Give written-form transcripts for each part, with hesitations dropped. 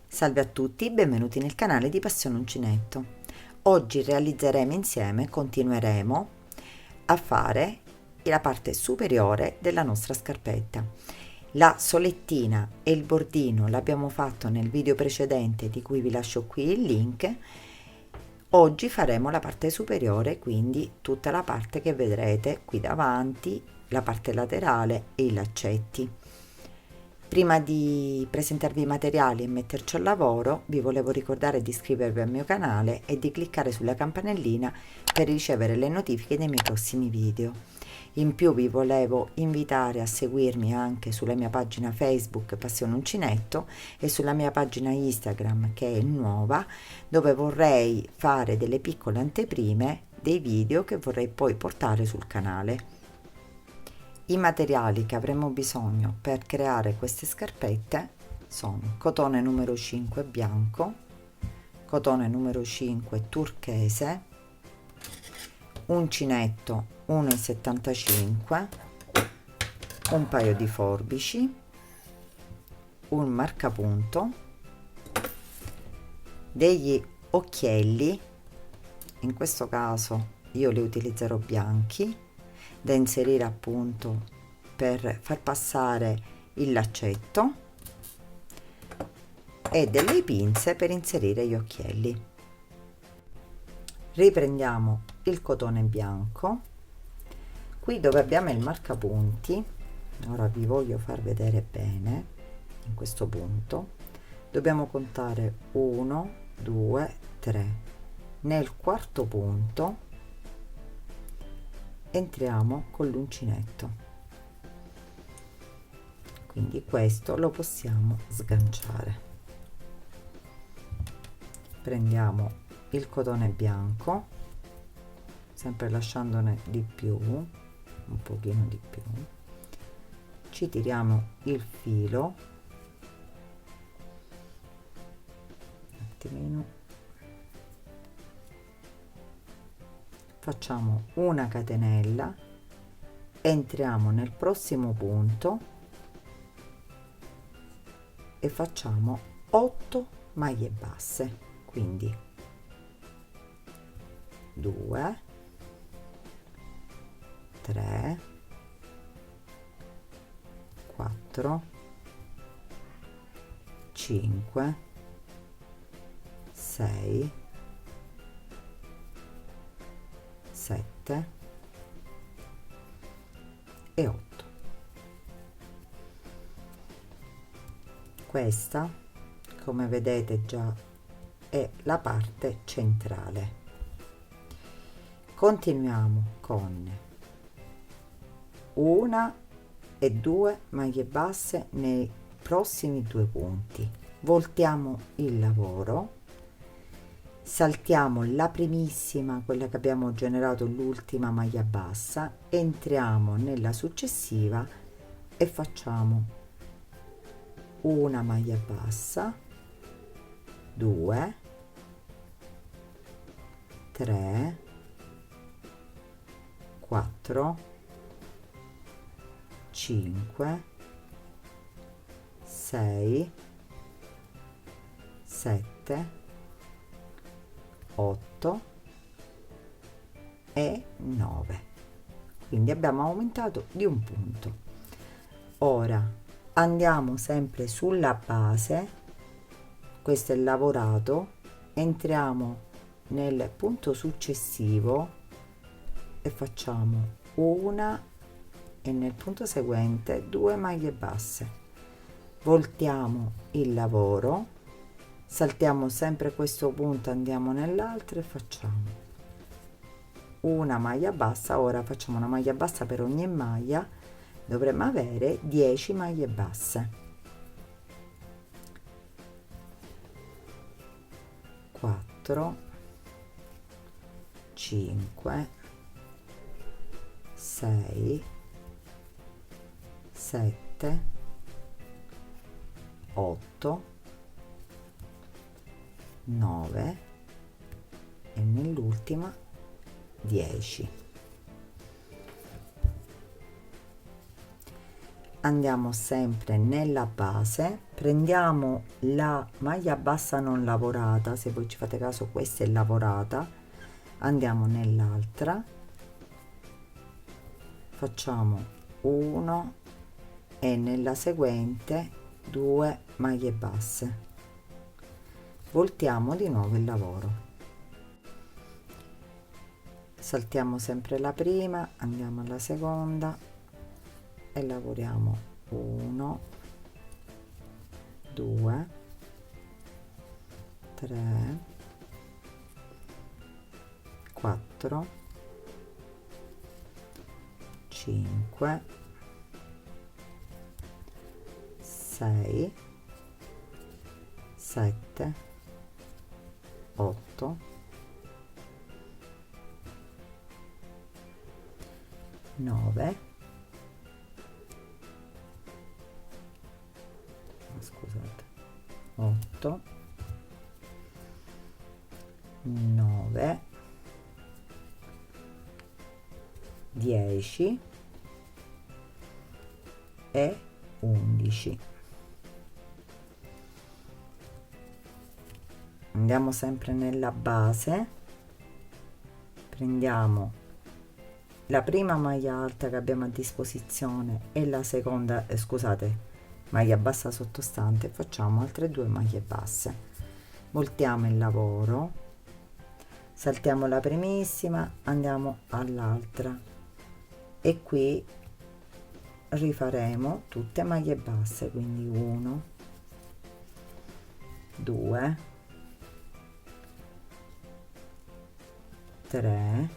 Salve a tutti, benvenuti nel canale di Passione Uncinetto. Oggi continueremo a fare la parte superiore della nostra scarpetta. La solettina e il bordino l'abbiamo fatto nel video precedente, di cui vi lascio qui il link. Oggi faremo la parte superiore, quindi tutta la parte che vedrete qui davanti, la parte laterale e i laccetti. Prima di presentarvi i materiali e metterci al lavoro, vi volevo ricordare di iscrivervi al mio canale e di cliccare sulla campanellina per ricevere le notifiche dei miei prossimi video. In più vi volevo invitare a seguirmi anche sulla mia pagina Facebook Passione Uncinetto e sulla mia pagina Instagram, che è nuova, dove vorrei fare delle piccole anteprime dei video che vorrei poi portare sul canale. I materiali che avremo bisogno per creare queste scarpette sono cotone numero 5 bianco, cotone numero 5 turchese, uncinetto 1,75, un paio di forbici, un marcapunto, degli occhielli, in questo caso io li utilizzerò bianchi, da inserire appunto per far passare il laccetto, e delle pinze per inserire gli occhielli. Riprendiamo il cotone bianco, qui dove abbiamo il marcapunti. Ora vi voglio far vedere bene. In questo punto dobbiamo contare 1 2 3. Nel quarto punto entriamo con l'uncinetto, quindi questo lo possiamo sganciare. Prendiamo il cotone bianco, sempre lasciandone di più, un pochino di più, ci tiriamo il filo un attimino, facciamo una catenella, entriamo nel prossimo punto e facciamo 8 maglie basse, quindi 2 3 4 5 6 7 e 8. Questa, come vedete, già è la parte centrale. Continuiamo con una e 2 maglie basse nei prossimi due punti, voltiamo il lavoro, saltiamo la primissima, quella che abbiamo generato, l'ultima maglia bassa, entriamo nella successiva e facciamo una maglia bassa, 2 3 4 5 6 7 8 e 9, quindi abbiamo aumentato di un punto. Ora andiamo sempre sulla base, questo è lavorato, entriamo nel punto successivo e facciamo una, e nel punto seguente 2 maglie basse, voltiamo il lavoro, saltiamo sempre questo punto, andiamo nell'altro e facciamo una maglia bassa. Ora facciamo una maglia bassa per ogni maglia, dovremmo avere 10 maglie basse. 4 5 6 7 8 9 e nell'ultima 10. andiamo sempre nella base, prendiamo la maglia bassa non lavorata, se voi ci fate caso questa è lavorata, andiamo nell'altra, facciamo 1 e nella seguente 2 maglie basse, voltiamo di nuovo il lavoro, saltiamo sempre la prima, andiamo alla seconda e lavoriamo 1 2 3 4 5 6 7 8 9 scusate 8 9 10 e 11. Andiamo sempre nella base, prendiamo la prima maglia alta che abbiamo a disposizione e la seconda, scusate, maglia bassa sottostante, facciamo altre 2 maglie basse, voltiamo il lavoro, saltiamo la primissima, andiamo all'altra e qui rifaremo tutte maglie basse, quindi 1 2 3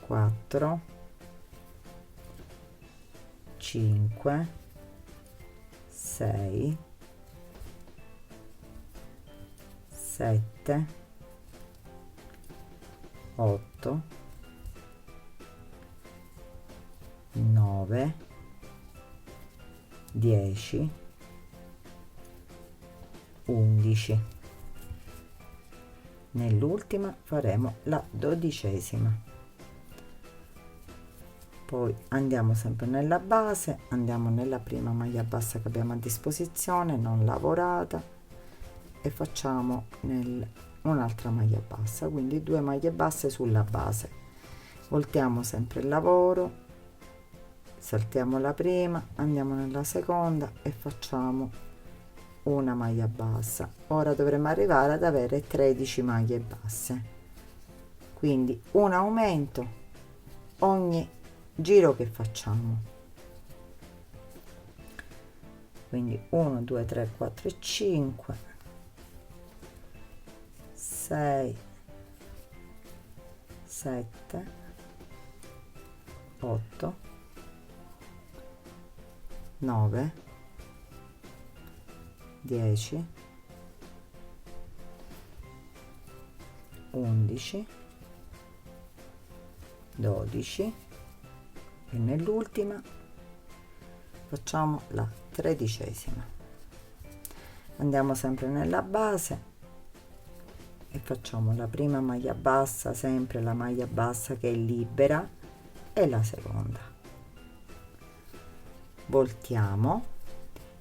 4 5 6 7 8 9 10 11. Nell'ultima faremo la 12ª, poi andiamo sempre nella base, andiamo nella prima maglia bassa che abbiamo a disposizione non lavorata e facciamo un'altra maglia bassa, quindi 2 maglie basse sulla base, voltiamo sempre il lavoro, saltiamo la prima, andiamo nella seconda e facciamo una maglia bassa. Ora dovremo arrivare ad avere 13 maglie basse, quindi un aumento ogni giro che facciamo, quindi 1 2 3 4 5 6 7 8 9 10 11 12 e nell'ultima facciamo la 13ª. Andiamo sempre nella base e facciamo la prima maglia bassa, sempre la maglia bassa che è libera, e la seconda, voltiamo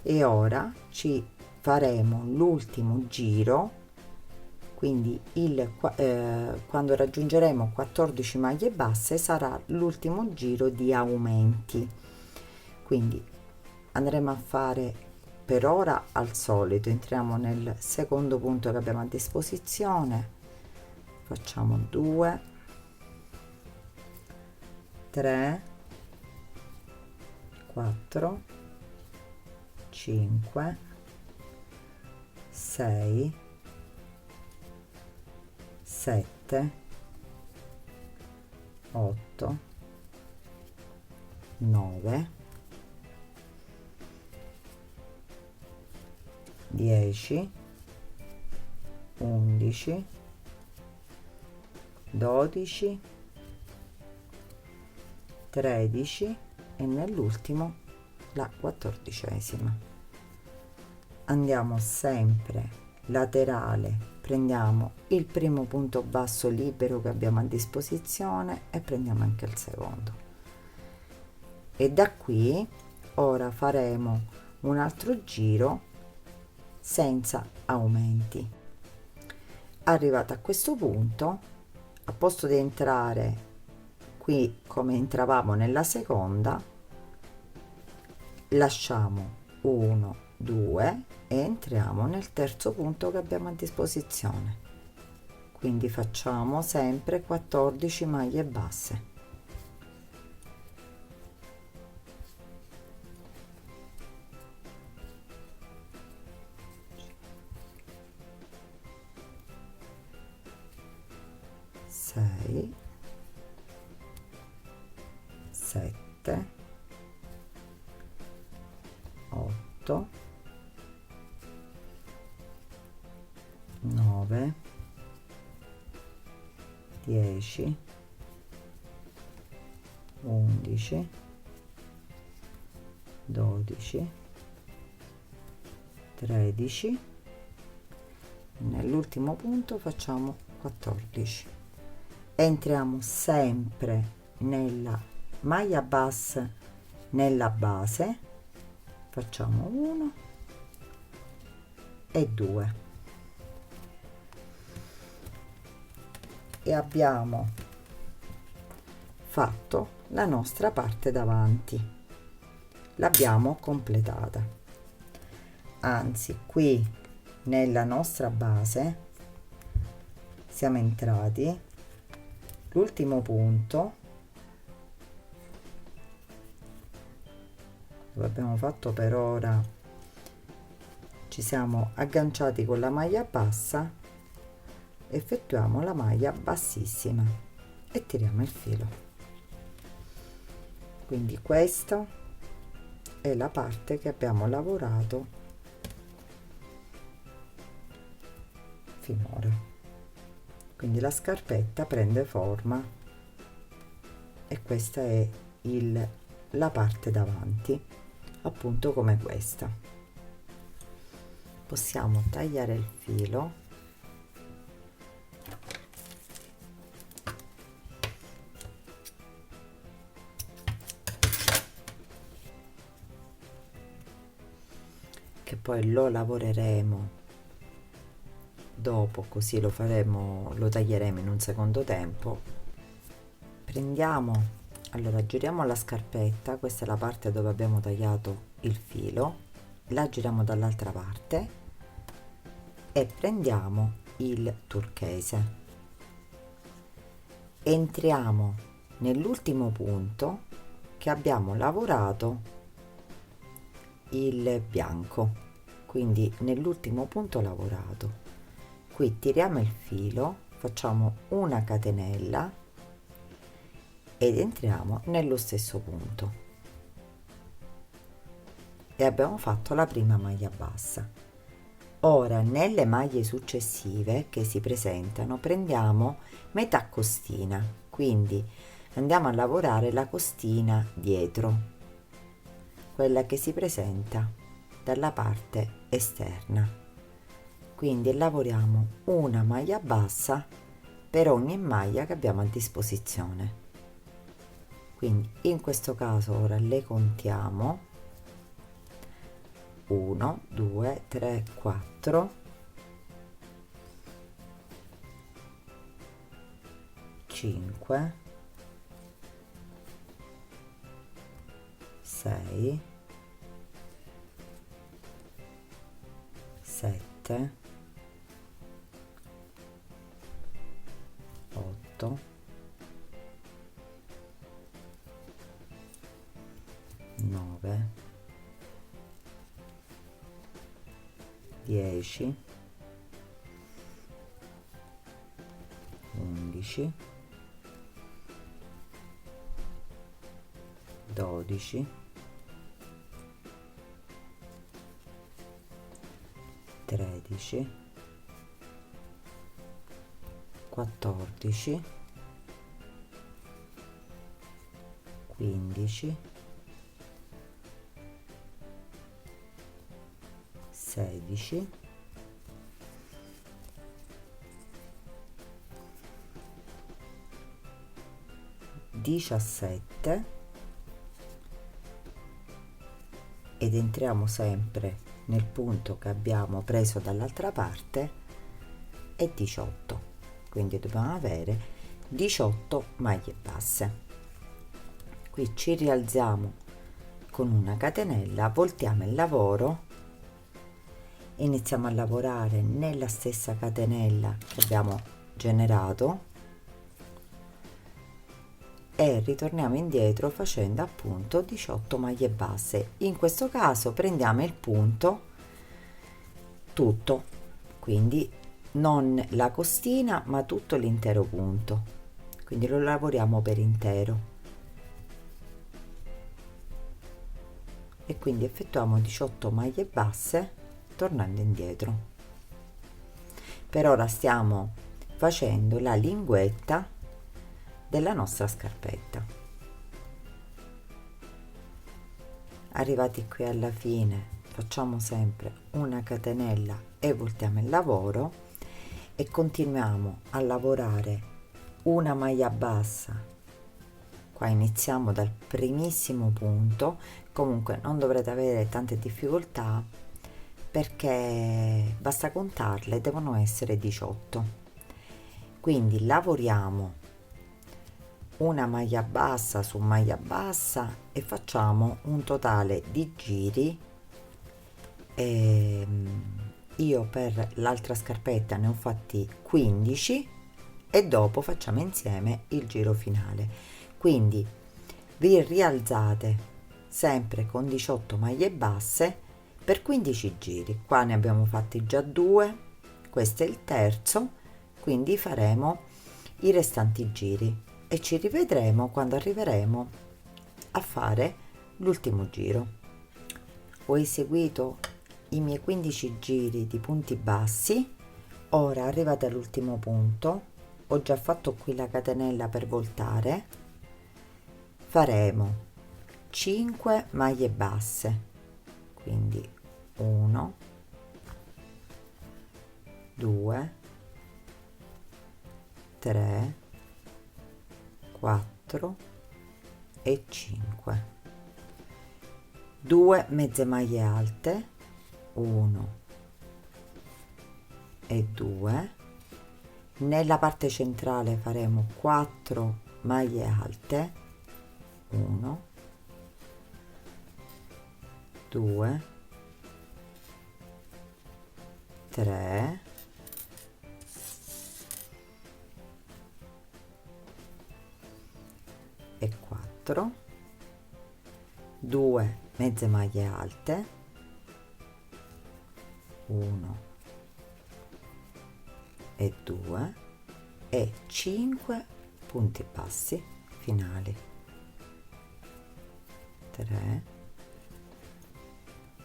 e ora ci faremo l'ultimo giro, quindi quando raggiungeremo 14 maglie basse sarà l'ultimo giro di aumenti, quindi andremo a fare per ora al solito, entriamo nel secondo punto che abbiamo a disposizione, facciamo 2 3 4 5 6 7 8 9 10 11 12 13 e nell'ultimo la 14ª. Andiamo sempre laterale, prendiamo il primo punto basso libero che abbiamo a disposizione e prendiamo anche il secondo, e da qui ora faremo un altro giro senza aumenti. Arrivata a questo punto, a posto di entrare qui come entravamo nella seconda, lasciamo 1 2 e entriamo nel terzo punto che abbiamo a disposizione. Quindi facciamo sempre 14 maglie basse. Sei, 7, 8, 9, 10, 11, 12, 13, nell'ultimo punto facciamo 14. Entriamo sempre nella maglia bassa nella base, facciamo 1 e 2 e abbiamo fatto la nostra parte davanti, l'abbiamo completata. Anzi, qui nella nostra base siamo entrati, l'ultimo punto dove abbiamo fatto per ora, ci siamo agganciati con la maglia bassa, effettuiamo la maglia bassissima e tiriamo il filo. Quindi questa è la parte che abbiamo lavorato finora. Quindi la scarpetta prende forma e questa è la parte davanti, appunto come questa. Possiamo tagliare il filo che poi lo lavoreremo dopo, così lo faremo, lo taglieremo in un secondo tempo. Prendiamo, allora giriamo la scarpetta, questa è la parte dove abbiamo tagliato il filo, la giriamo dall'altra parte e prendiamo il turchese, entriamo nell'ultimo punto che abbiamo lavorato il bianco, quindi nell'ultimo punto lavorato. Qui tiriamo il filo, facciamo una catenella ed entriamo nello stesso punto e abbiamo fatto la prima maglia bassa. Ora nelle maglie successive che si presentano prendiamo metà costina, quindi andiamo a lavorare la costina dietro, quella che si presenta dalla parte esterna. Quindi lavoriamo una maglia bassa per ogni maglia che abbiamo a disposizione. Quindi in questo caso ora le contiamo: 1 2 3 4 5 6 7 8 9 10 11 12 13 14 15 16 17 ed entriamo sempre nel punto che abbiamo preso dall'altra parte è 18, quindi dobbiamo avere 18 maglie basse. Qui ci rialziamo con una catenella, voltiamo il lavoro, iniziamo a lavorare nella stessa catenella che abbiamo generato e ritorniamo indietro facendo appunto 18 maglie basse. In questo caso prendiamo il punto tutto, quindi non la costina ma tutto l'intero punto, quindi lo lavoriamo per intero e quindi effettuiamo 18 maglie basse tornando indietro. Per ora stiamo facendo la linguetta della nostra scarpetta. Arrivati qui alla fine facciamo sempre una catenella e voltiamo il lavoro e continuiamo a lavorare una maglia bassa. Qua iniziamo dal primissimo punto, comunque non dovrete avere tante difficoltà perché basta contarle, devono essere 18. Quindi lavoriamo una maglia bassa su maglia bassa e facciamo un totale di giri. Io per l'altra scarpetta ne ho fatti 15 e dopo facciamo insieme il giro finale, quindi vi rialzate sempre con 18 maglie basse per 15 giri. Qua ne abbiamo fatti già 2, questo è il terzo, quindi faremo i restanti giri e ci rivedremo quando arriveremo a fare l'ultimo giro. Ho eseguito i miei 15 giri di punti bassi, ora arrivate all'ultimo punto, ho già fatto qui la catenella per voltare, faremo 5 maglie basse, quindi 1 2 3 4 e 5, 2 mezze maglie alte, 1 e 2, nella parte centrale faremo 4 maglie alte, 1 2 3 e 4, 2 mezze maglie alte, 1 e 2 e 5 punti bassi finali, 3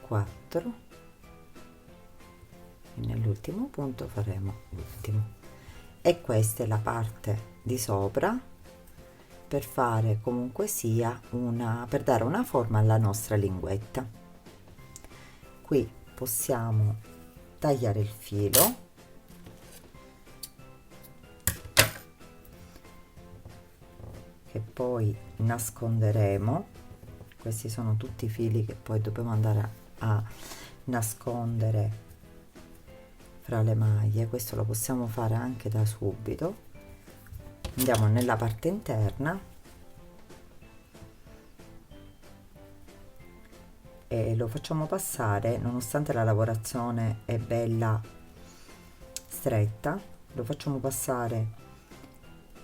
4 e nell'ultimo punto faremo l'ultimo. E questa è la parte di sopra per fare comunque sia per dare una forma alla nostra linguetta. Qui possiamo tagliare il filo che poi nasconderemo. Questi sono tutti i fili che poi dobbiamo andare a nascondere fra le maglie. Questo lo possiamo fare anche da subito. Andiamo nella parte interna e lo facciamo passare, nonostante la lavorazione è bella stretta, lo facciamo passare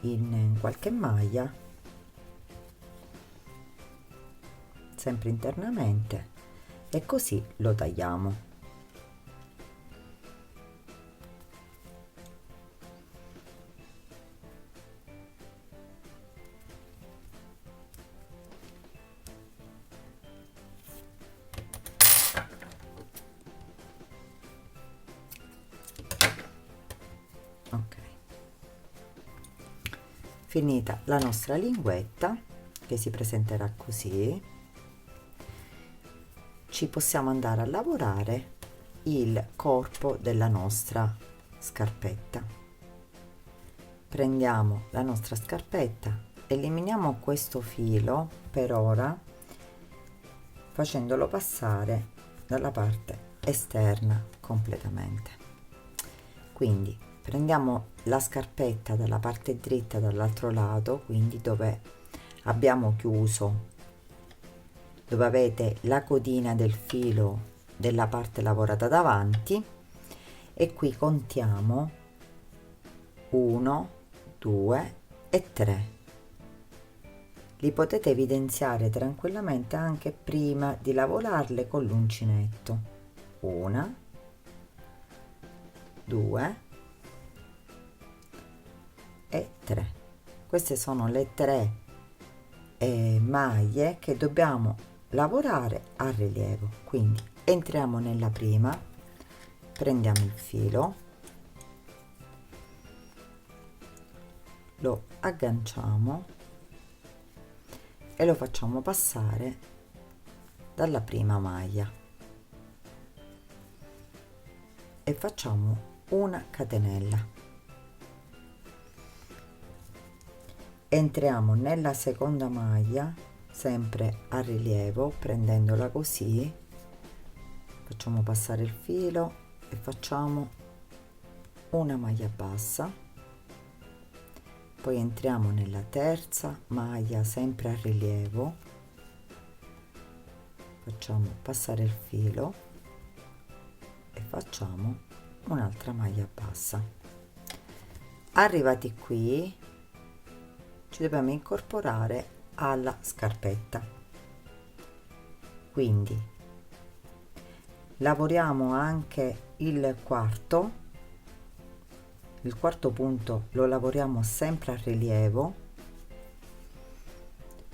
in qualche maglia, sempre internamente, e così lo tagliamo. Ok, finita la nostra linguetta che si presenterà così, ci possiamo andare a lavorare il corpo della nostra scarpetta. Prendiamo la nostra scarpetta, eliminiamo questo filo per ora, facendolo passare dalla parte esterna completamente. Quindi prendiamo la scarpetta dalla parte dritta dall'altro lato, quindi dove abbiamo chiuso, dove avete la codina del filo della parte lavorata davanti, e qui contiamo 1, 2 e 3. Li potete evidenziare tranquillamente anche prima di lavorarle con l'uncinetto. 1, 2 e 3. Queste sono le 3 maglie che dobbiamo lavorare a rilievo. Quindi entriamo nella prima, prendiamo il filo, lo agganciamo e lo facciamo passare dalla prima maglia e facciamo una catenella. Entriamo nella seconda maglia, sempre a rilievo, prendendola così, facciamo passare il filo e facciamo una maglia bassa. Poi entriamo nella terza maglia, sempre a rilievo, facciamo passare il filo e facciamo un'altra maglia bassa. Arrivati qui ci dobbiamo incorporare alla scarpetta, quindi lavoriamo anche il quarto punto, lo lavoriamo sempre a rilievo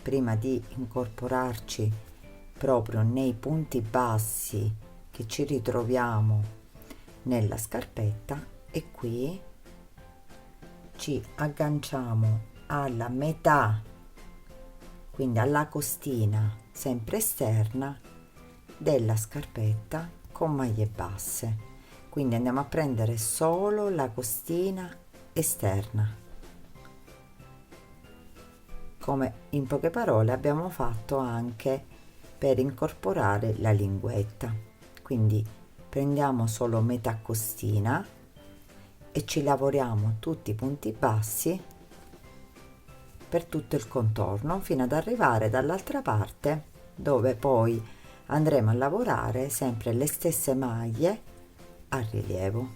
prima di incorporarci proprio nei punti bassi che ci ritroviamo nella scarpetta, e qui ci agganciamo alla metà, quindi alla costina sempre esterna della scarpetta con maglie basse. Quindi andiamo a prendere solo la costina esterna, come in poche parole abbiamo fatto anche per incorporare la linguetta. Quindi prendiamo solo metà costina e ci lavoriamo tutti i punti bassi per tutto il contorno fino ad arrivare dall'altra parte, dove poi andremo a lavorare sempre le stesse maglie a rilievo.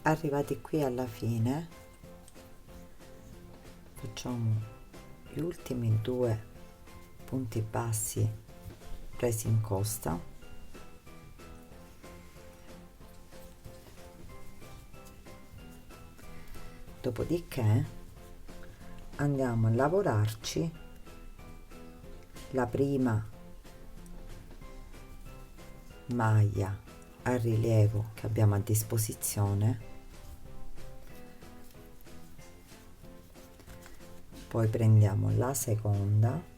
Arrivati qui alla fine facciamo gli ultimi 2 punti bassi presi in costa, dopodiché andiamo a lavorarci la prima maglia a rilievo che abbiamo a disposizione, poi prendiamo la seconda,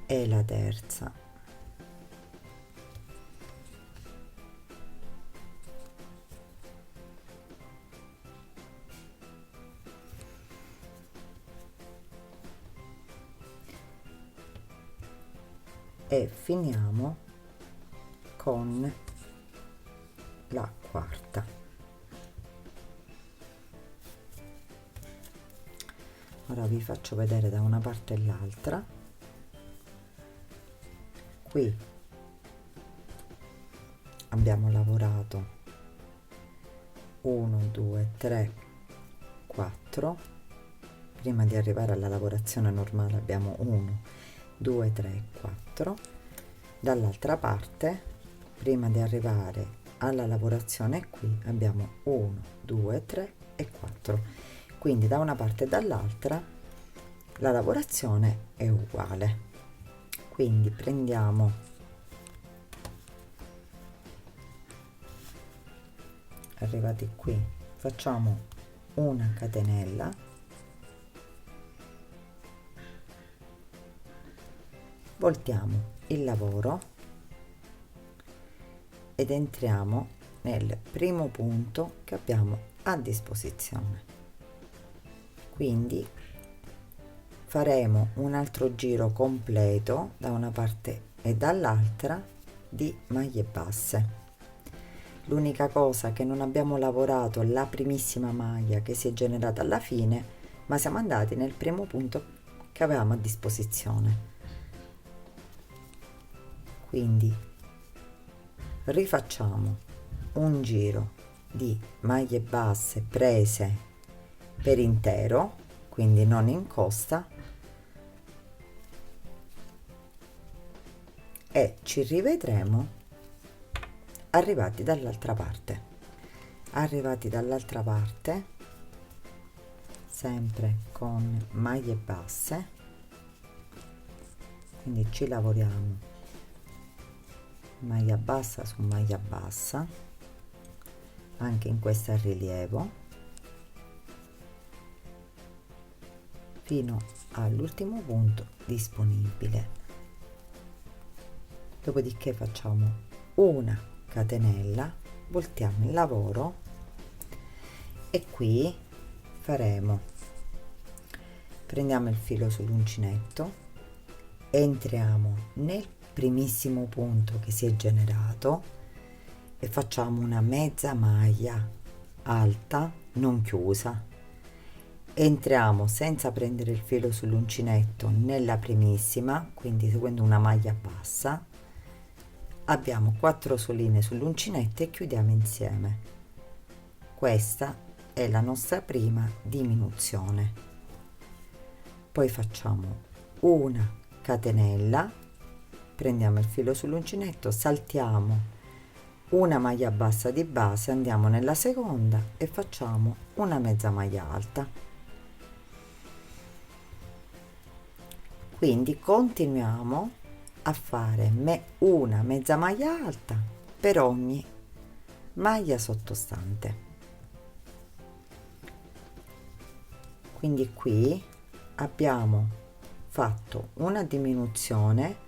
e la terza, e finiamo con la quarta. Ora vi faccio vedere da una parte e l'altra. Qui abbiamo lavorato 1 2 3 4. Prima di arrivare alla lavorazione normale abbiamo 1 2 3 4. Dall'altra parte, prima di arrivare alla lavorazione, qui abbiamo 1 2 3 e 4. Quindi da una parte e dall'altra la lavorazione è uguale. Quindi prendiamo arrivati qui, facciamo una catenella, voltiamo il lavoro ed entriamo nel primo punto che abbiamo a disposizione. Quindi faremo un altro giro completo da una parte e dall'altra di maglie basse. L'unica cosa che non abbiamo lavorato è la primissima maglia che si è generata alla fine, ma siamo andati nel primo punto che avevamo a disposizione. Quindi rifacciamo un giro di maglie basse prese per intero, quindi non in costa, e ci rivedremo arrivati dall'altra parte, sempre con maglie basse, quindi ci lavoriamo maglia bassa su maglia bassa anche in questo rilievo fino all'ultimo punto disponibile. Dopodiché facciamo una catenella, voltiamo il lavoro e qui prendiamo il filo sull'uncinetto, entriamo nel primissimo punto che si è generato e facciamo una mezza maglia alta non chiusa. Entriamo senza prendere il filo sull'uncinetto nella primissima, quindi seguendo una maglia bassa, abbiamo 4 soline sull'uncinetto e chiudiamo insieme. Questa è la nostra prima diminuzione. Poi facciamo una catenella, prendiamo il filo sull'uncinetto, saltiamo una maglia bassa di base, andiamo nella seconda e facciamo una mezza maglia alta. Quindi continuiamo a fare una mezza maglia alta per ogni maglia sottostante. Quindi qui abbiamo fatto una diminuzione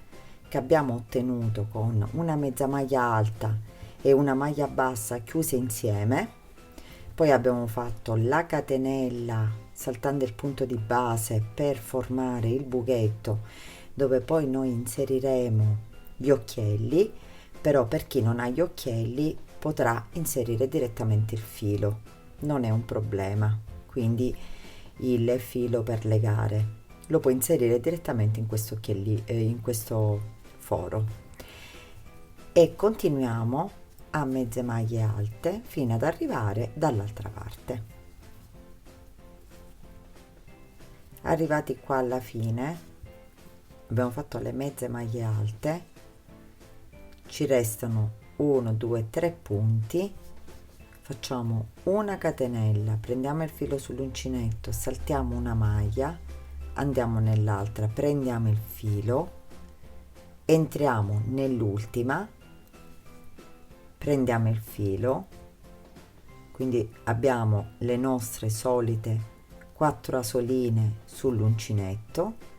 che abbiamo ottenuto con una mezza maglia alta e una maglia bassa chiuse insieme. Poi abbiamo fatto la catenella saltando il punto di base per formare il buchetto dove poi noi inseriremo gli occhielli, però per chi non ha gli occhielli potrà inserire direttamente il filo, non è un problema. Quindi il filo per legare lo puoi inserire direttamente in questo foro e continuiamo a mezze maglie alte fino ad arrivare dall'altra parte. Arrivati qua alla fine abbiamo fatto le mezze maglie alte, ci restano 1 2 3 punti, facciamo una catenella, prendiamo il filo sull'uncinetto, saltiamo una maglia, andiamo nell'altra, prendiamo il filo, entriamo nell'ultima, prendiamo il filo, quindi abbiamo le nostre solite 4 asoline sull'uncinetto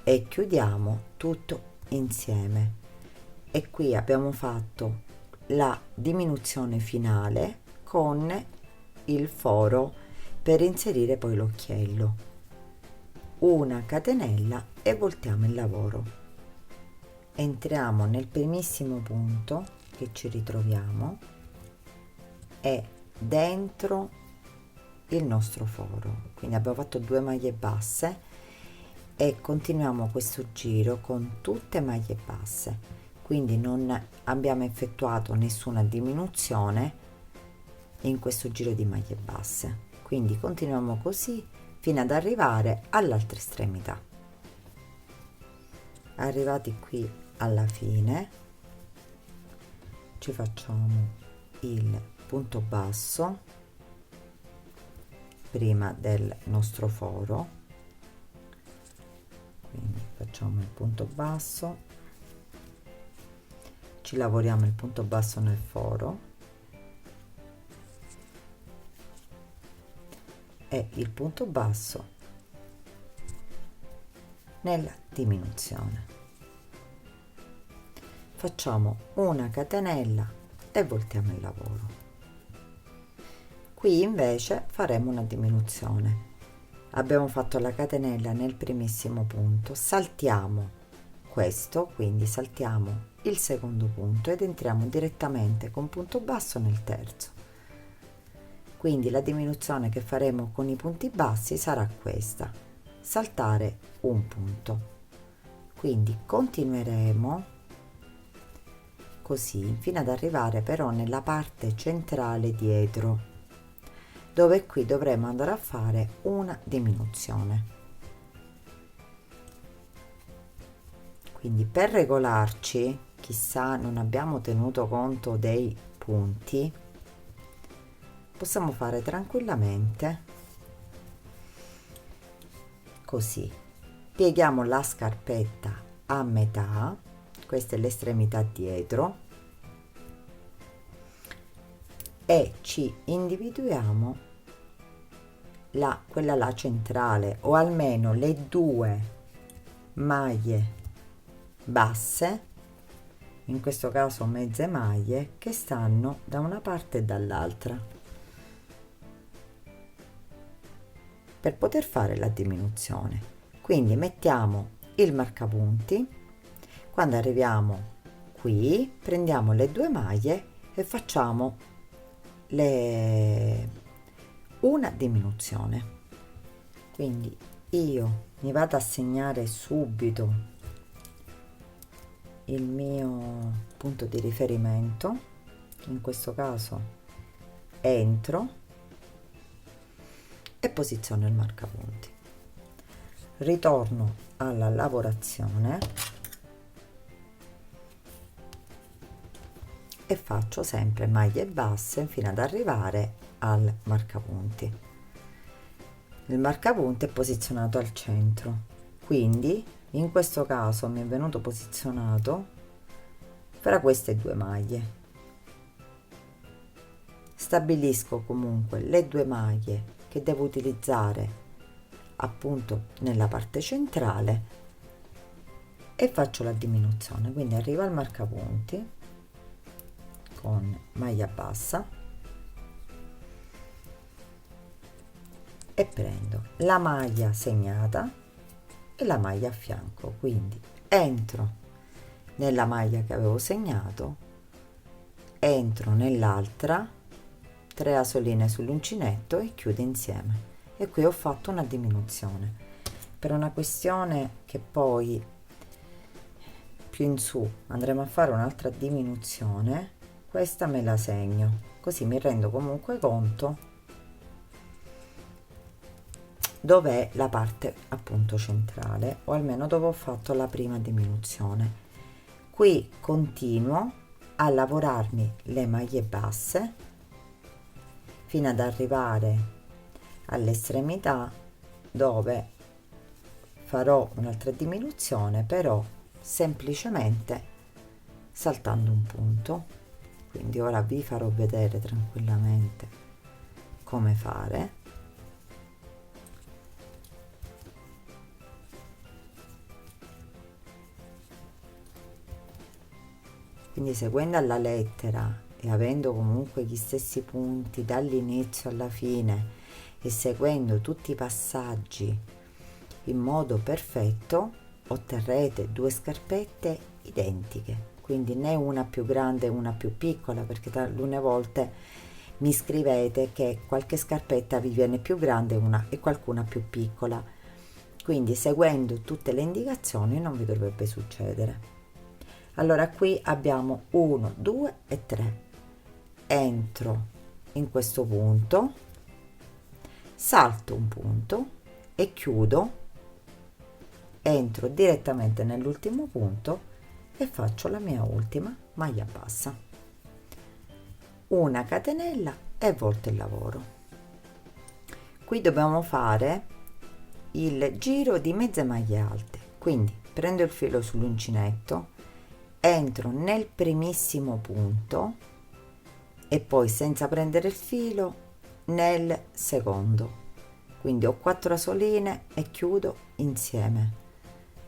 e chiudiamo tutto insieme. E qui abbiamo fatto la diminuzione finale con il foro per inserire poi l'occhiello. Una catenella e voltiamo il lavoro. Entriamo nel primissimo punto che ci ritroviamo e dentro il nostro foro, quindi abbiamo fatto 2 maglie basse e continuiamo questo giro con tutte maglie basse, quindi non abbiamo effettuato nessuna diminuzione in questo giro di maglie basse, quindi continuiamo così fino ad arrivare all'altra estremità. Arrivati qui alla fine ci facciamo il punto basso prima del nostro foro, quindi facciamo il punto basso, ci lavoriamo il punto basso nel foro e il punto basso nella diminuzione. Facciamo una catenella e voltiamo il lavoro. Qui invece faremo una diminuzione. Abbiamo fatto la catenella nel primissimo punto, saltiamo questo, quindi saltiamo il secondo punto ed entriamo direttamente con punto basso nel terzo. Quindi la diminuzione che faremo con i punti bassi sarà questa: saltare un punto. Quindi continueremo così fino ad arrivare però nella parte centrale dietro, dove qui dovremo andare a fare una diminuzione. Quindi per regolarci, chissà non abbiamo tenuto conto dei punti, possiamo fare tranquillamente così: pieghiamo la scarpetta a metà, questa è l'estremità dietro, e ci individuiamo quella là centrale, o almeno le due maglie basse, in questo caso mezze maglie, che stanno da una parte e dall'altra, per poter fare la diminuzione. Quindi mettiamo il marcapunti, quando arriviamo qui prendiamo le due maglie e facciamo una diminuzione. Quindi io mi vado a segnare subito il mio punto di riferimento, in questo caso entro e posiziono il marcapunti, ritorno alla lavorazione e faccio sempre maglie basse fino ad arrivare al marcapunti. Il marcapunti è posizionato al centro, quindi in questo caso mi è venuto posizionato fra queste due maglie. Stabilisco comunque le due maglie che devo utilizzare appunto nella parte centrale e faccio la diminuzione. Quindi arrivo al marcapunti con maglia bassa e prendo la maglia segnata e la maglia a fianco, quindi entro nella maglia che avevo segnato, entro nell'altra, 3 asoline sull'uncinetto e chiudo insieme, e qui ho fatto una diminuzione. Per una questione che poi più in su andremo a fare un'altra diminuzione, questa me la segno, così mi rendo comunque conto dov'è la parte appunto centrale, o almeno dove ho fatto la prima diminuzione. Qui continuo a lavorarmi le maglie basse fino ad arrivare all'estremità, dove farò un'altra diminuzione, però semplicemente saltando un punto. Quindi ora vi farò vedere tranquillamente come fare. Quindi seguendo alla lettera e avendo comunque gli stessi punti dall'inizio alla fine e seguendo tutti i passaggi in modo perfetto, otterrete due scarpette identiche, quindi né una più grande e una più piccola, perché talune volte mi scrivete che qualche scarpetta vi viene più grande e qualcuna più piccola. Quindi seguendo tutte le indicazioni non vi dovrebbe succedere. Allora qui abbiamo 1, 2 e 3. Entro in questo punto, salto un punto e chiudo, entro direttamente nell'ultimo punto e faccio la mia ultima maglia bassa, una catenella e volto il lavoro. Qui dobbiamo fare il giro di mezze maglie alte, quindi prendo il filo sull'uncinetto, entro nel primissimo punto e poi senza prendere il filo nel secondo, quindi ho 4 asoline e chiudo insieme,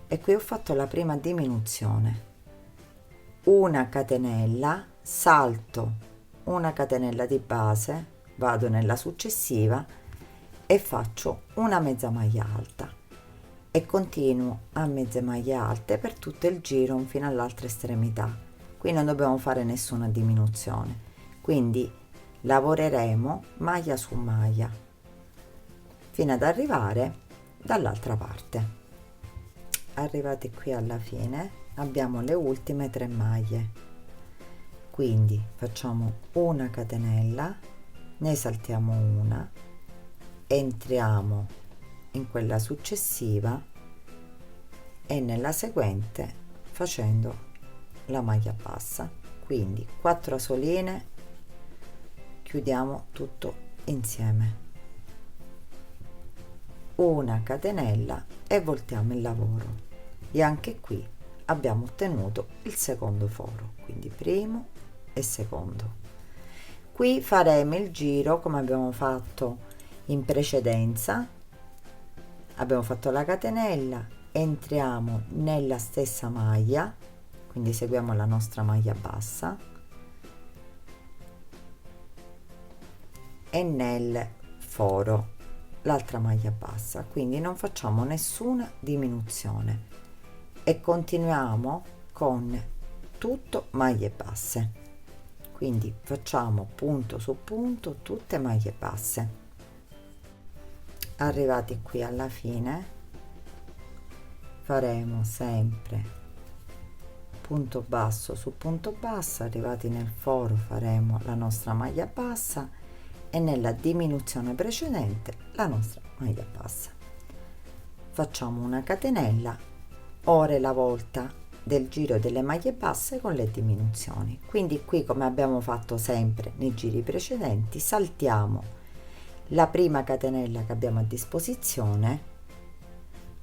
e qui ho fatto la prima diminuzione, una catenella, salto una catenella di base, vado nella successiva e faccio una mezza maglia alta e continuo a mezze maglie alte per tutto il giro fino all'altra estremità. Qui non dobbiamo fare nessuna diminuzione, quindi lavoreremo maglia su maglia fino ad arrivare dall'altra parte. Arrivati qui alla fine abbiamo le ultime 3 maglie, quindi facciamo una catenella, ne saltiamo una, entriamo in quella successiva e nella seguente facendo la maglia bassa, quindi 4 soline, chiudiamo tutto insieme, una catenella e voltiamo il lavoro, e anche qui abbiamo ottenuto il secondo foro, quindi primo e secondo. Qui faremo il giro come abbiamo fatto in precedenza, abbiamo fatto la catenella, entriamo nella stessa maglia, quindi seguiamo la nostra maglia bassa e nel foro l'altra maglia bassa, quindi non facciamo nessuna diminuzione e continuiamo con tutto maglie basse, quindi facciamo punto su punto tutte maglie basse. Arrivati qui alla fine faremo sempre punto basso su punto basso, arrivati nel foro faremo la nostra maglia bassa e nella diminuzione precedente la nostra maglia bassa. Facciamo una catenella, ora è la volta del giro delle maglie basse con le diminuzioni, quindi qui come abbiamo fatto sempre nei giri precedenti saltiamo la prima catenella che abbiamo a disposizione,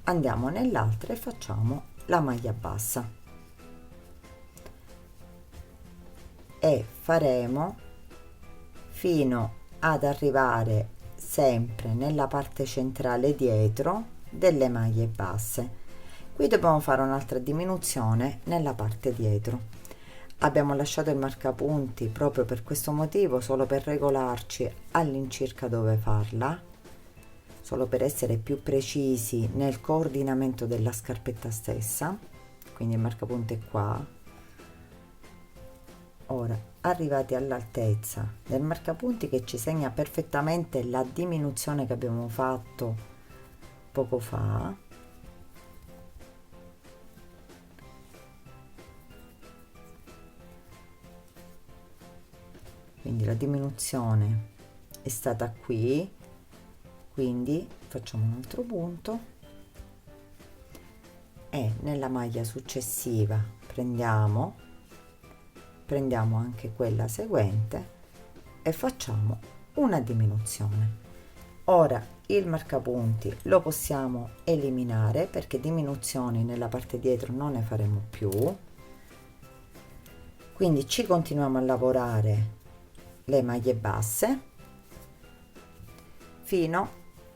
andiamo nell'altra e facciamo la maglia bassa e faremo fino ad arrivare sempre nella parte centrale dietro delle maglie basse. Qui dobbiamo fare un'altra diminuzione nella parte dietro. Abbiamo lasciato il marcapunti proprio per questo motivo, solo per regolarci all'incirca dove farla, solo per essere più precisi nel coordinamento della scarpetta stessa. Quindi il marcapunti è qua. Ora, arrivati all'altezza del marcapunti che ci segna perfettamente la diminuzione che abbiamo fatto poco fa, quindi la diminuzione è stata qui, quindi facciamo un altro punto e nella maglia successiva prendiamo anche quella seguente e facciamo una diminuzione. Ora il marcapunti lo possiamo eliminare perché diminuzioni nella parte dietro non ne faremo più, quindi ci continuiamo a lavorare le maglie basse fino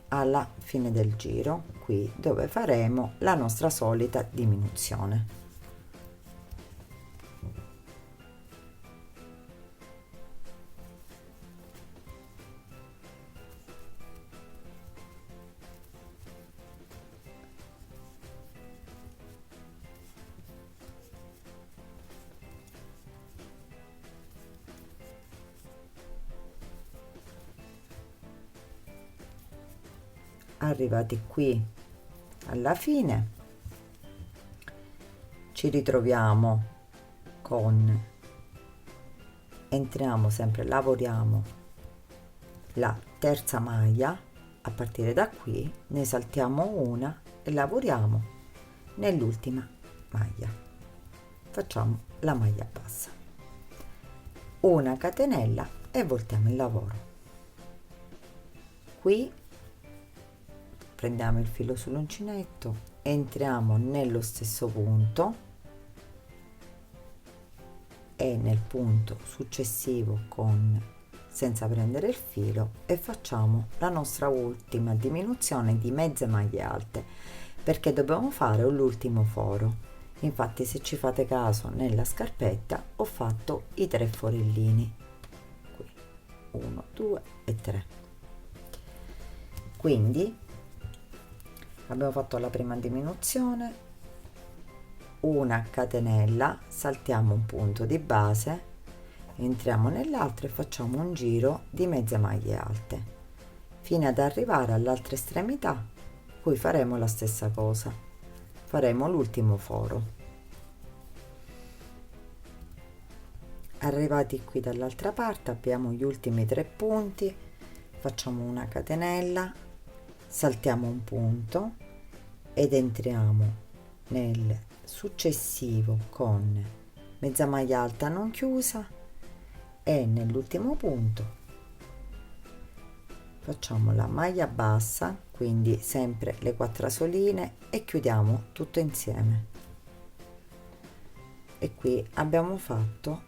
alla fine del giro, qui dove faremo la nostra solita diminuzione. Arrivati qui alla fine ci ritroviamo con, entriamo sempre, lavoriamo la terza maglia, a partire da qui ne saltiamo una e lavoriamo nell'ultima maglia, facciamo la maglia bassa, una catenella e voltiamo il lavoro. Qui prendiamo il filo sull'uncinetto, entriamo nello stesso punto e nel punto successivo senza prendere il filo e facciamo la nostra ultima diminuzione di mezze maglie alte, perché dobbiamo fare l'ultimo foro Infatti, se ci fate caso, nella scarpetta ho fatto i 3 forellini, qui 1 2 e 3. Quindi abbiamo fatto la prima diminuzione, una catenella, saltiamo un punto di base, entriamo nell'altro e facciamo un giro di mezze maglie alte fino ad arrivare all'altra estremità. Poi faremo la stessa cosa, faremo l'ultimo foro. Arrivati qui dall'altra parte abbiamo gli ultimi 3 punti, facciamo una catenella, saltiamo un punto ed entriamo nel successivo con mezza maglia alta non chiusa e nell'ultimo punto facciamo la maglia bassa, quindi sempre le 4 soline, e chiudiamo tutto insieme. E qui abbiamo fatto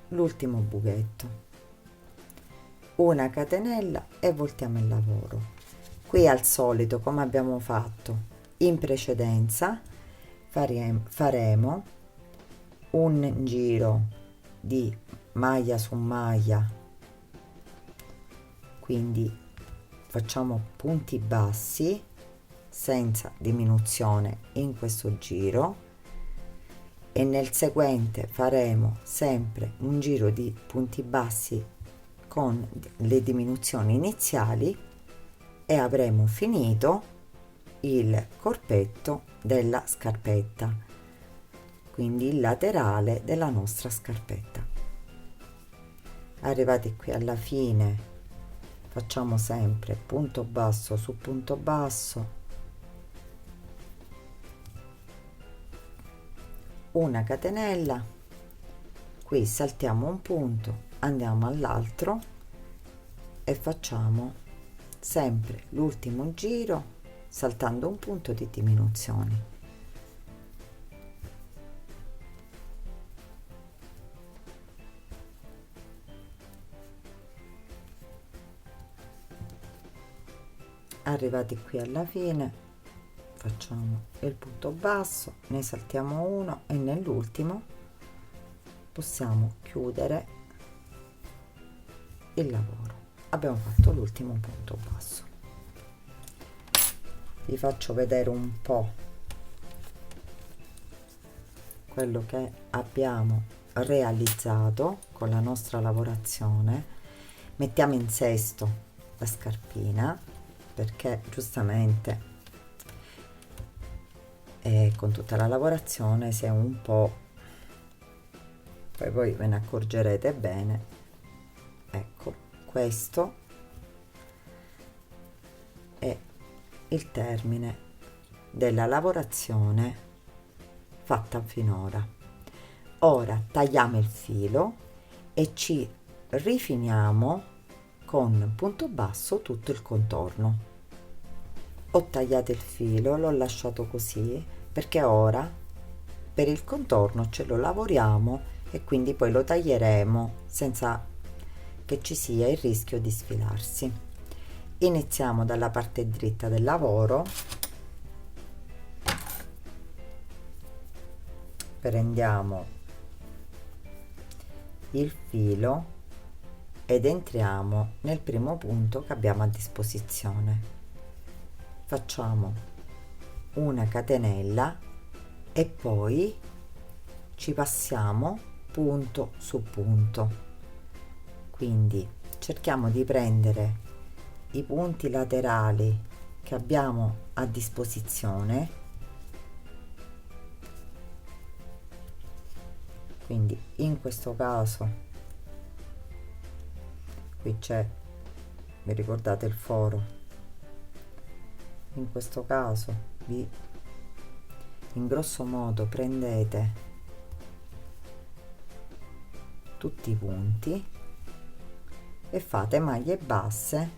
l'ultimo buchetto, una catenella e voltiamo il lavoro. Qui al solito, come abbiamo fatto in precedenza, faremo un giro di maglia su maglia, quindi facciamo punti bassi senza diminuzione in questo giro, e nel seguente faremo sempre un giro di punti bassi con le diminuzioni iniziali e avremo finito il corpetto della scarpetta, quindi il laterale della nostra scarpetta. Arrivati qui alla fine facciamo sempre punto basso su punto basso, una catenella, qui saltiamo un punto, andiamo all'altro e facciamo sempre l'ultimo giro saltando un punto di diminuzione. Arrivati qui alla fine facciamo il punto basso, ne saltiamo uno e nell'ultimo possiamo chiudere il lavoro. Abbiamo fatto l'ultimo punto basso. Vi faccio vedere un po' quello che abbiamo realizzato con la nostra lavorazione. Mettiamo in sesto la scarpina, perché giustamente con tutta la lavorazione si è un po', poi voi ve ne accorgerete bene. Ecco, questo è il termine della lavorazione fatta finora. Ora tagliamo il filo e ci rifiniamo con punto basso tutto il contorno. Ho tagliato il filo, l'ho lasciato così perché ora per il contorno ce lo lavoriamo e quindi poi lo taglieremo senza che ci sia il rischio di sfilarsi. Iniziamo dalla parte dritta del lavoro, prendiamo il filo ed entriamo nel primo punto che abbiamo a disposizione. Facciamo una catenella e poi ci passiamo punto su punto, quindi cerchiamo di prendere i punti laterali che abbiamo a disposizione, quindi in questo caso qui c'è, vi ricordate il foro, in questo caso in grosso modo prendete tutti i punti e fate maglie basse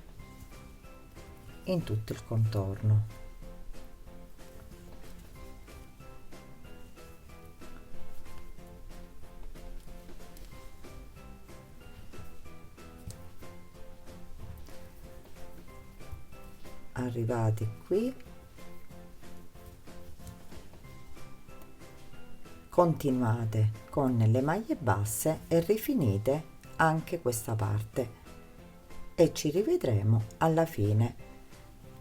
in tutto il contorno. Arrivati qui continuate con le maglie basse e rifinite anche questa parte e ci rivedremo alla fine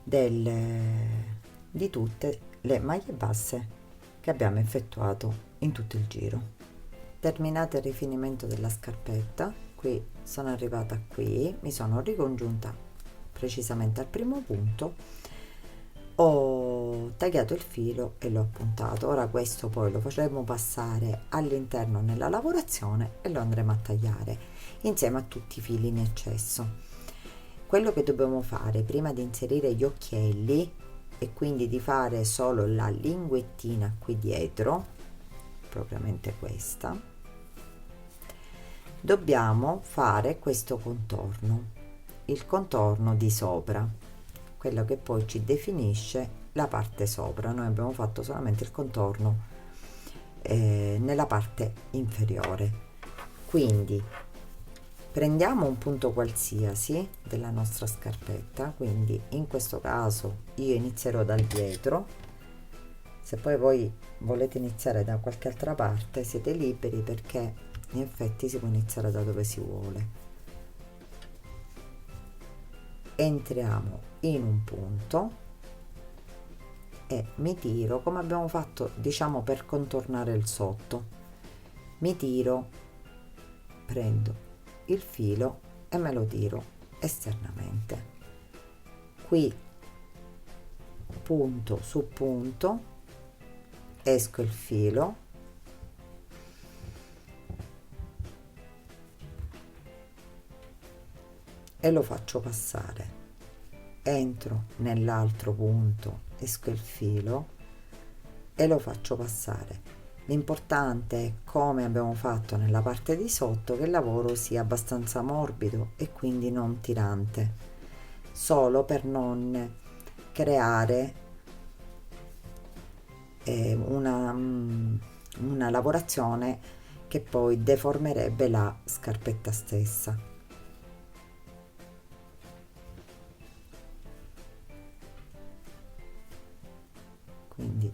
di tutte le maglie basse che abbiamo effettuato in tutto il giro. Terminato il rifinimento della scarpetta, qui sono arrivata qui, mi sono ricongiunta precisamente al primo punto, ho tagliato il filo e l'ho appuntato. Ora questo poi lo faremo passare all'interno nella lavorazione e lo andremo a tagliare insieme a tutti i fili in eccesso. Quello che dobbiamo fare prima di inserire gli occhielli e quindi di fare solo la linguettina qui dietro, propriamente questa, dobbiamo fare questo contorno, il contorno di sopra, quello che poi ci definisce la parte sopra. Noi abbiamo fatto solamente il contorno nella parte inferiore, quindi prendiamo un punto qualsiasi della nostra scarpetta, quindi in questo caso io inizierò dal dietro. Se poi voi volete iniziare da qualche altra parte siete liberi, perché in effetti si può iniziare da dove si vuole. Entriamo in un punto e mi tiro, come abbiamo fatto diciamo per contornare il sotto, mi tiro, prendo il filo e me lo tiro esternamente. Qui punto su punto, esco il filo, e lo faccio passare, entro nell'altro punto, esco il filo e lo faccio passare. L'importante è, come abbiamo fatto nella parte di sotto, che il lavoro sia abbastanza morbido e quindi non tirante, solo per non creare una lavorazione che poi deformerebbe la scarpetta stessa. Quindi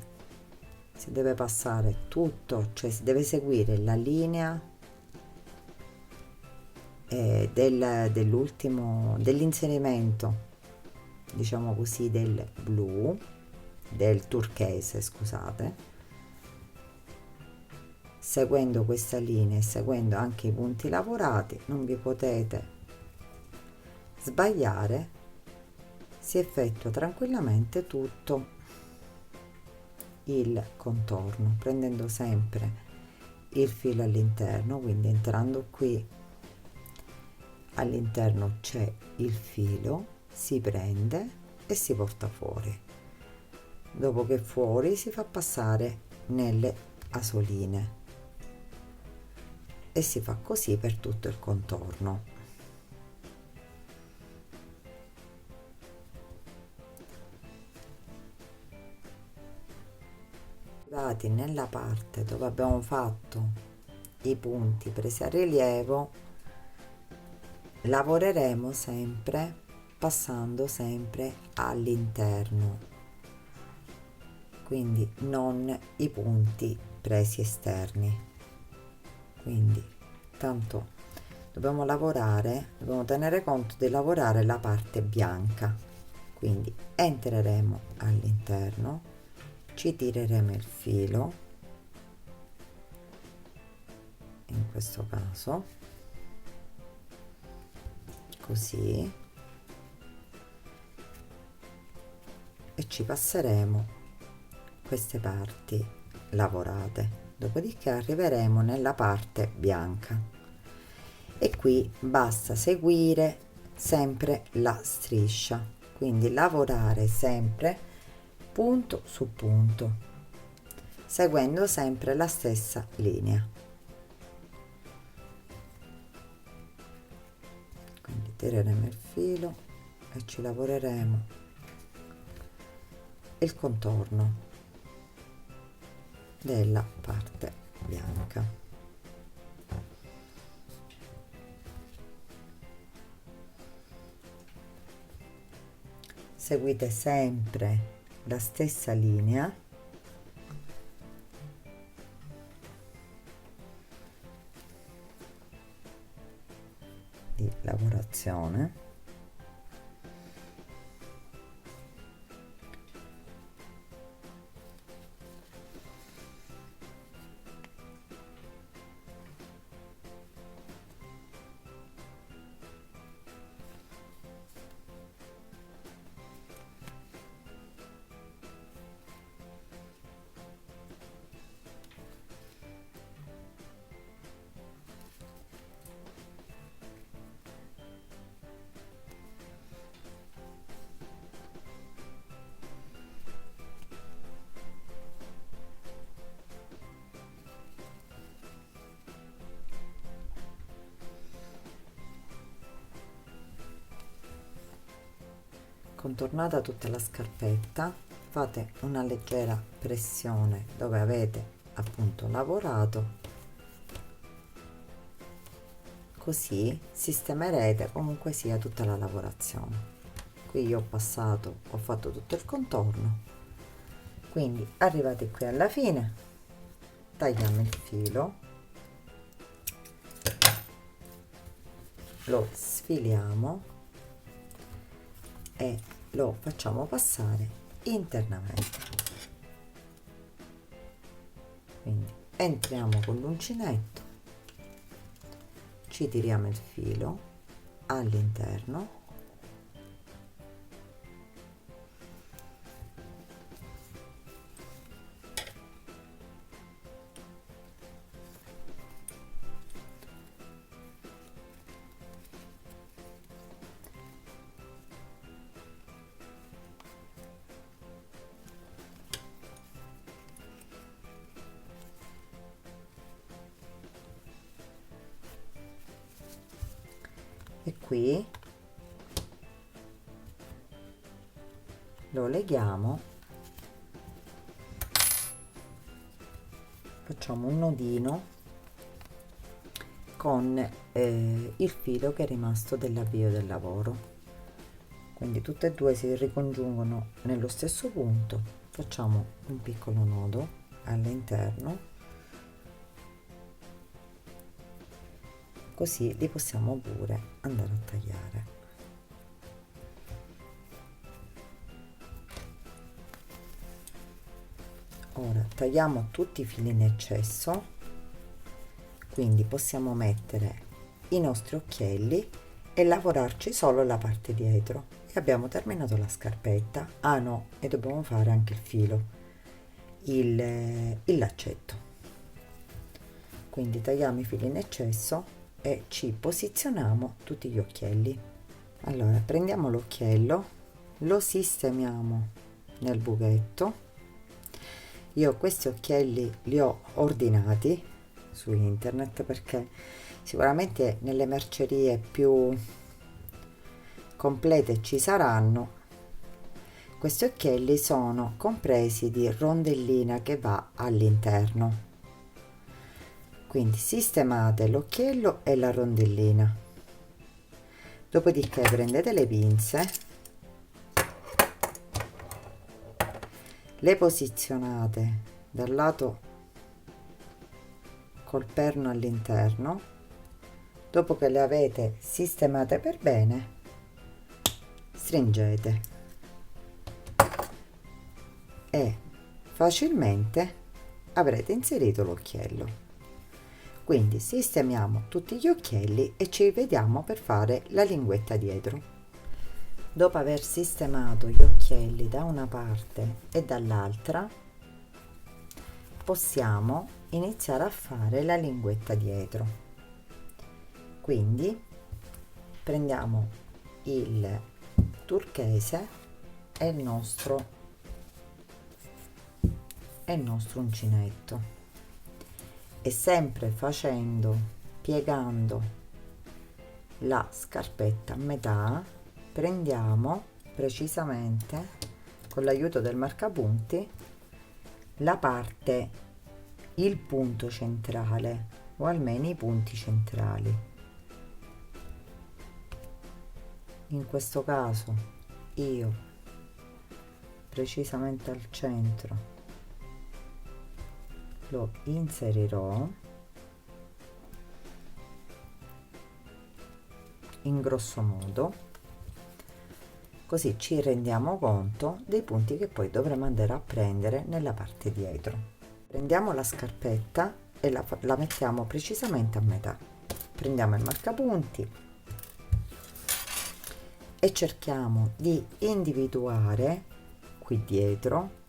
si deve passare tutto, cioè si deve seguire la linea dell'inserimento, diciamo così, del blu, del turchese, scusate, seguendo questa linea e seguendo anche i punti lavorati. Non vi potete sbagliare, si effettua tranquillamente tutto il contorno, prendendo sempre il filo all'interno, quindi entrando qui all'interno c'è il filo, si prende e si porta fuori. Dopo che fuori si fa passare nelle asoline e si fa così per tutto il contorno. Arrivati nella parte dove abbiamo fatto i punti presi a rilievo, lavoreremo sempre passando sempre all'interno, quindi non i punti presi esterni. Quindi tanto dobbiamo tenere conto di lavorare la parte bianca, quindi entreremo all'interno, ci tireremo il filo, in questo caso così, e ci passeremo queste parti lavorate. Dopodiché arriveremo nella parte bianca e qui basta seguire sempre la striscia, quindi lavorare sempre punto su punto, seguendo sempre la stessa linea. Quindi tireremo il filo e ci lavoreremo il contorno della parte bianca. Seguite sempre la stessa linea di lavorazione. Contornata tutta la scarpetta, fate una leggera pressione dove avete appunto lavorato, così sistemerete comunque sia tutta la lavorazione. Qui io ho fatto tutto il contorno, quindi arrivati qui alla fine tagliamo il filo, lo sfiliamo e lo facciamo passare internamente. Quindi entriamo con l'uncinetto, ci tiriamo il filo all'interno, e qui lo leghiamo, facciamo un nodino con il filo che è rimasto dell'avvio del lavoro, quindi tutte e due si ricongiungono nello stesso punto, facciamo un piccolo nodo all'interno, così li possiamo pure andare a tagliare. Ora tagliamo tutti i fili in eccesso, quindi possiamo mettere i nostri occhielli e lavorarci solo la parte dietro e abbiamo terminato la scarpetta. Ah no, e dobbiamo fare anche il filo, il laccetto. Quindi tagliamo i fili in eccesso e ci posizioniamo tutti gli occhielli. Allora prendiamo l'occhiello, lo sistemiamo nel buchetto. Io questi occhielli li ho ordinati su internet perché sicuramente nelle mercerie più complete ci saranno. Questi occhielli sono compresi di rondellina che va all'interno, quindi sistemate l'occhiello e la rondellina, dopodiché prendete le pinze, le posizionate dal lato col perno all'interno, dopo che le avete sistemate per bene stringete e facilmente avrete inserito l'occhiello. Quindi sistemiamo tutti gli occhielli e ci vediamo per fare la linguetta dietro. Dopo aver sistemato gli occhielli da una parte e dall'altra, possiamo iniziare a fare la linguetta dietro. Quindi prendiamo il turchese e il nostro uncinetto e sempre piegando la scarpetta a metà, prendiamo precisamente con l'aiuto del marcapunti il punto centrale o almeno i punti centrali. In questo caso io precisamente al centro lo inserirò in grosso modo, così ci rendiamo conto dei punti che poi dovremo andare a prendere nella parte dietro. Prendiamo la scarpetta e la mettiamo precisamente a metà. Prendiamo il marcapunti e cerchiamo di individuare qui dietro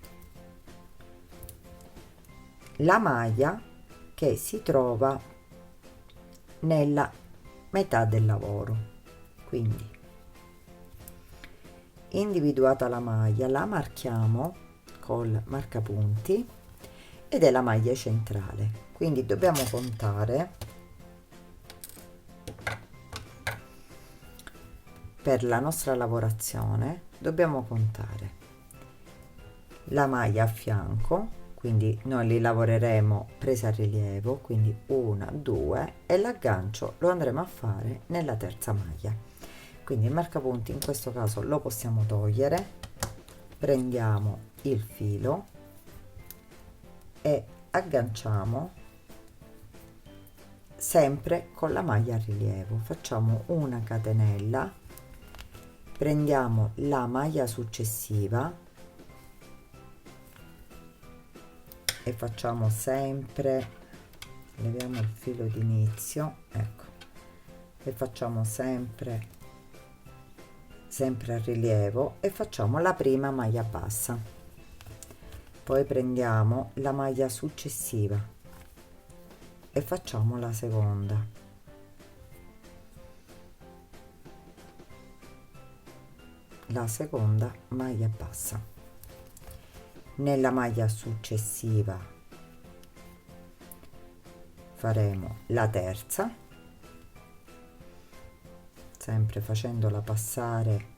la maglia che si trova nella metà del lavoro. Quindi, individuata la maglia, la marchiamo col marcapunti ed è la maglia centrale. Quindi dobbiamo contare per la nostra lavorazione, dobbiamo contare la maglia a fianco, quindi noi li lavoreremo presa a rilievo, quindi 1 2, e l'aggancio lo andremo a fare nella terza maglia. Quindi il marcapunti in questo caso lo possiamo togliere, prendiamo il filo e agganciamo sempre con la maglia a rilievo. Facciamo una catenella, prendiamo la maglia successiva e facciamo sempre, leviamo il filo d'inizio, ecco, e facciamo sempre a rilievo e facciamo la prima maglia bassa. Poi prendiamo la maglia successiva e facciamo la seconda. La seconda maglia bassa. Nella maglia successiva faremo la terza, sempre facendola passare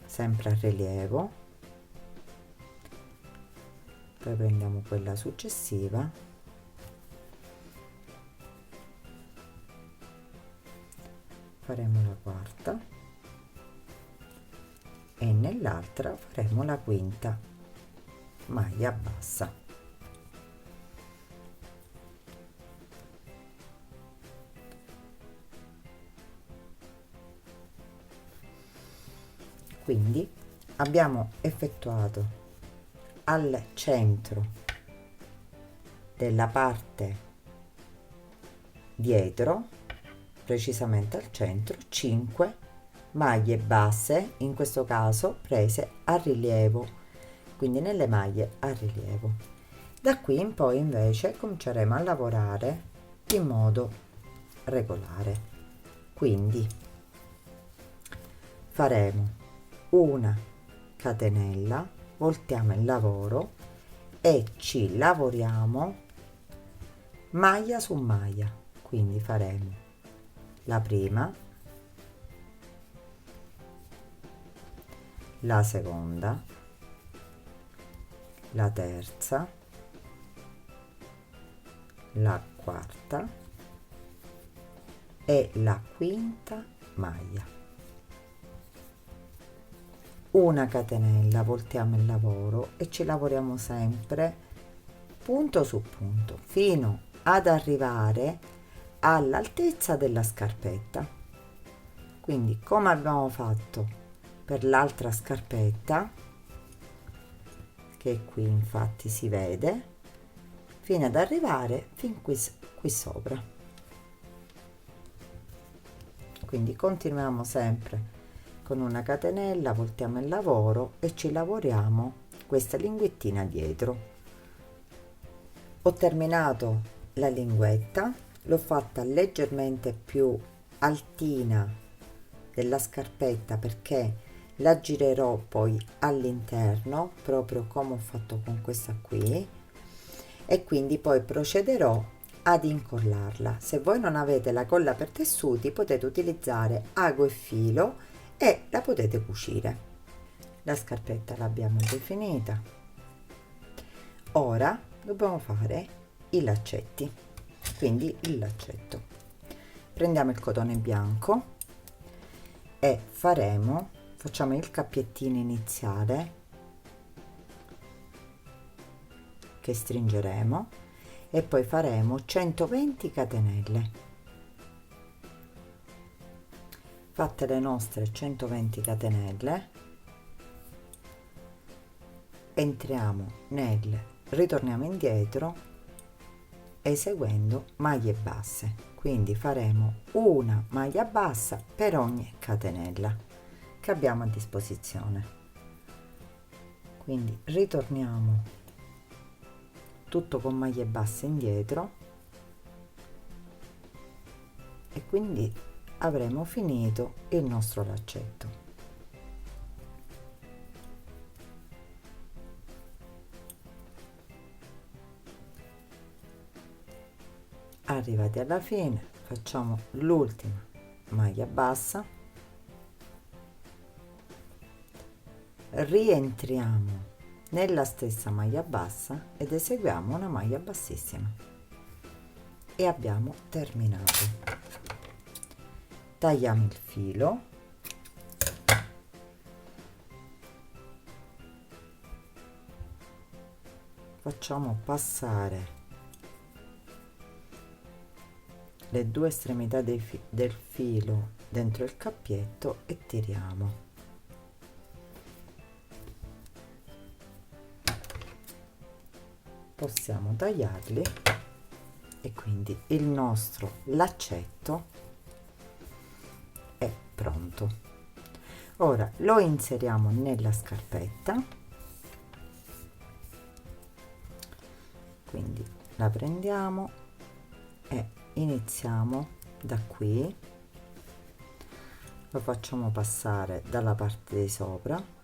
sempre a rilievo. Poi prendiamo quella successiva, faremo la quarta e nell'altra faremo la quinta maglia bassa. Quindi abbiamo effettuato al centro della parte dietro, precisamente al centro, 5 maglie basse, in questo caso prese a rilievo, quindi nelle maglie a rilievo. Da qui in poi invece cominceremo a lavorare in modo regolare, quindi faremo una catenella, voltiamo il lavoro e ci lavoriamo maglia su maglia, quindi faremo la prima, la seconda, la terza, la quarta e la quinta maglia. Una catenella, voltiamo il lavoro e ci lavoriamo sempre punto su punto fino ad arrivare all'altezza della scarpetta. Quindi, come abbiamo fatto per l'altra scarpetta, che qui infatti si vede, fino ad arrivare fin qui sopra. Quindi continuiamo sempre con una catenella, voltiamo il lavoro e ci lavoriamo questa linguettina dietro. Ho terminato la linguetta, l'ho fatta leggermente più altina della scarpetta perché la girerò poi all'interno, proprio come ho fatto con questa qui, e quindi poi procederò ad incollarla. Se voi non avete la colla per tessuti, potete utilizzare ago e filo e la potete cucire. La scarpetta l'abbiamo definita. Ora dobbiamo fare i laccetti, quindi il laccetto. Prendiamo il cotone bianco e facciamo il cappiettino iniziale che stringeremo e poi faremo 120 catenelle. fatte le nostre 120 catenelle, ritorniamo indietro eseguendo maglie basse, quindi faremo una maglia bassa per ogni catenella che abbiamo a disposizione. Quindi ritorniamo tutto con maglie basse indietro e quindi avremo finito il nostro laccetto. Arrivati alla fine facciamo l'ultima maglia bassa, rientriamo nella stessa maglia bassa ed eseguiamo una maglia bassissima e abbiamo terminato. Tagliamo il filo, facciamo passare le due estremità del filo dentro il cappietto e tiriamo. Possiamo tagliarli e quindi il nostro laccetto è pronto. Ora lo inseriamo nella scarpetta, quindi la prendiamo e iniziamo da qui, lo facciamo passare dalla parte di sopra,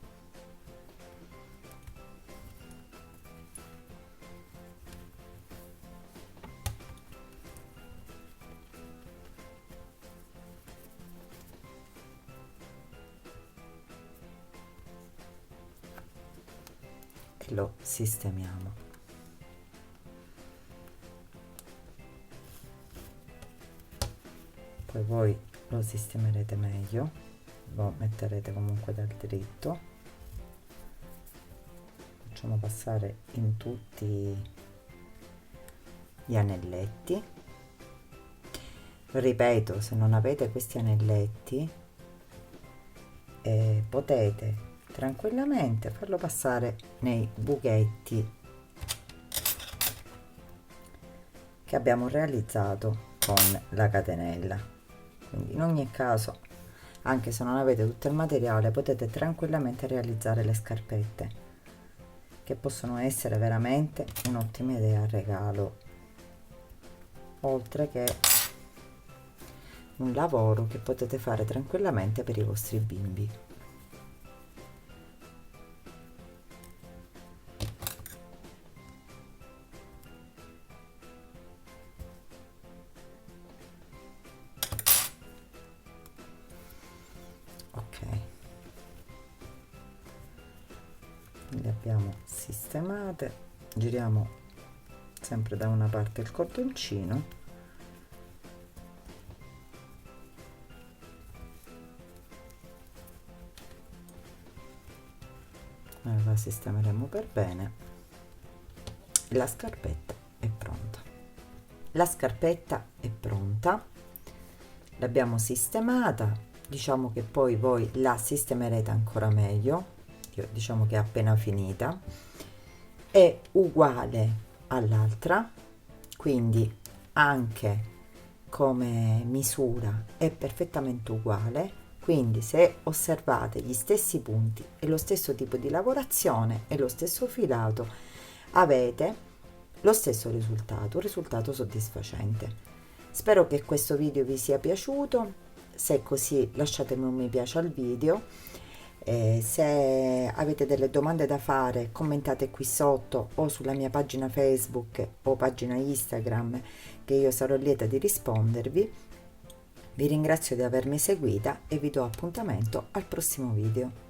e lo sistemiamo. Poi voi lo sistemerete meglio, lo metterete comunque dal dritto. Facciamo passare in tutti gli anelletti. Ripeto, se non avete questi anelletti potete tranquillamente farlo passare nei buchetti che abbiamo realizzato con la catenella. Quindi in ogni caso, anche se non avete tutto il materiale, potete tranquillamente realizzare le scarpette, che possono essere veramente un'ottima idea a regalo, oltre che un lavoro che potete fare tranquillamente per i vostri bimbi. Le abbiamo sistemate, giriamo sempre da una parte il cordoncino e la sistemeremo per bene. La scarpetta è pronta. La scarpetta è pronta, l'abbiamo sistemata, diciamo che poi voi la sistemerete ancora meglio. Io diciamo che è appena finita, è uguale all'altra, quindi anche come misura è perfettamente uguale, quindi se osservate gli stessi punti e lo stesso tipo di lavorazione e lo stesso filato avete lo stesso risultato, un risultato soddisfacente. Spero che questo video vi sia piaciuto, se è così lasciatemi un mi piace al video. Se avete delle domande da fare, commentate qui sotto o sulla mia pagina Facebook o pagina Instagram, che io sarò lieta di rispondervi. Vi ringrazio di avermi seguita e vi do appuntamento al prossimo video.